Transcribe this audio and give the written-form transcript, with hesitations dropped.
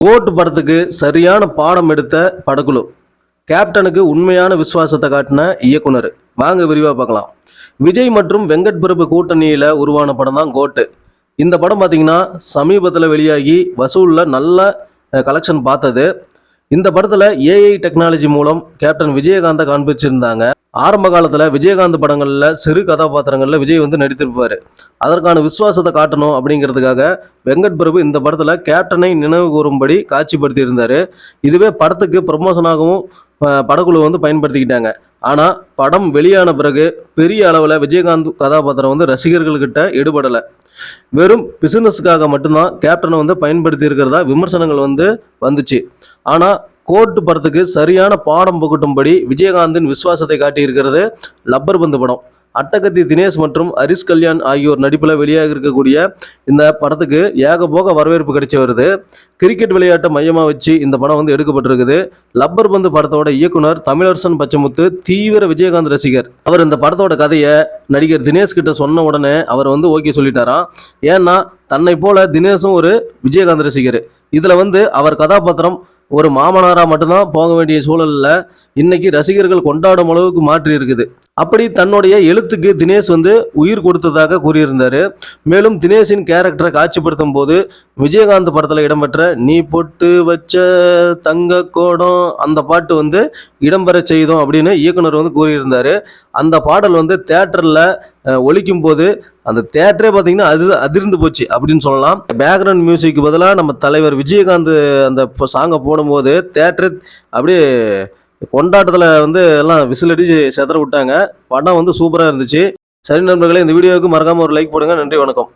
Code படத்துக்கு சரியான பாடம் எடுத்த படக்குழு. கேப்டனுக்கு உண்மையான விசுவாசத்தை காட்டின இயக்குனர். வாங்க விரிவாக பார்க்கலாம். விஜய் மற்றும் வெங்கட் பிரபு கூட்டணியில் உருவான படம் தான் கோட்டு. இந்த படம் பார்த்தீங்கன்னா சமீபத்தில் வெளியாகி வசூலில் நல்ல கலெக்ஷன் பார்த்தது. இந்த படத்தில் ஏஐ டெக்னாலஜி மூலம் கேப்டன் விஜயகாந்தை காண்பிச்சிருந்தாங்க. ஆரம்ப காலத்தில் விஜயகாந்த் படங்களில் சிறு கதாபாத்திரங்களில் விஜய் நடித்திருப்பார். அதற்கான விசுவாசத்தை காட்டணும் அப்படிங்கிறதுக்காக வெங்கட் பிரபு இந்த படத்தில் கேப்டனை நினைவு கூறும்படி காட்சிப்படுத்தியிருந்தார். இதுவே படத்துக்கு ப்ரமோஷனாகவும் படக்குழு பயன்படுத்திக்கிட்டாங்க. ஆனால் படம் வெளியான பிறகு பெரிய அளவில் விஜயகாந்த் கதாபாத்திரம் ரசிகர்கள்கிட்ட எடுபடலை. வெறும் பிசினஸுக்காக மட்டும்தான் கேப்டனை பயன்படுத்தி இருக்கிறதா விமர்சனங்கள் வந்துச்சு. ஆனால் கோட் படத்துக்கு சரியான பாடம் புகட்டும்படி விஜயகாந்தின் விசுவாசத்தை காட்டியிருக்கிறது லப்பர் பந்து படம். அட்டகத்தி தினேஷ் மற்றும் ஹரிஷ் கல்யாண் ஆகியோர் நடிப்பில் வெளியாக இருக்கக்கூடிய இந்த படத்துக்கு ஏகபோக வரவேற்பு கிடைச்சி வருது. கிரிக்கெட் விளையாட்டை மையமாக வச்சு இந்த படம் எடுக்கப்பட்டிருக்குது. லப்பர் பந்து படத்தோட இயக்குனர் தமிழரசன் பச்சமுத்து தீவிர விஜயகாந்த் ரசிகர். அவர் இந்த படத்தோட கதையை நடிகர் தினேஷ் கிட்ட சொன்ன உடனே அவர் ஓகே சொல்லிட்டாராம். ஏன்னா தன்னை போல தினேஷும் ஒரு விஜயகாந்த் ரசிகர். இதில் அவர் கதாபாத்திரம் ஒரு மாமனாராக மட்டும்தான் போக வேண்டிய சூழலில் இன்னைக்கு ரசிகர்கள் கொண்டாடும் அளவுக்கு மாற்றி இருக்குது. அப்படி தன்னுடைய எழுத்துக்கு தினேஷ் உயிர் கொடுத்ததாக கூறியிருந்தார். மேலும் தினேஷின் கேரக்டரை காட்சிப்படுத்தும் போது விஜயகாந்த் படத்தில் இடம்பெற்ற நீ பொட்டு வச்ச தங்க கோடம் அந்த பாட்டு இடம்பெற செய்தோம் அப்படின்னு இயக்குனர் கூறியிருந்தார். அந்த பாடல் தேட்டரில் ஒலிக்கும் போது அந்த தேட்டரே பார்த்தீங்கன்னா அதிர்ந்து போச்சு அப்படின்னு சொல்லலாம். பேக்ரவுண்ட் மியூசிக்கு பதிலாக நம்ம தலைவர் விஜயகாந்த் அந்த சாங்கை போடும்போது தேட்டரு அப்படியே கொண்டாட்டத்தில் எல்லாம் விசில் அடிச்சு செதற விட்டாங்க. படம் சூப்பராக இருந்துச்சு. சரி நண்பர்களே, இந்த வீடியோவுக்கு மறக்காமல் ஒரு லைக் போடுங்க. நன்றி, வணக்கம்.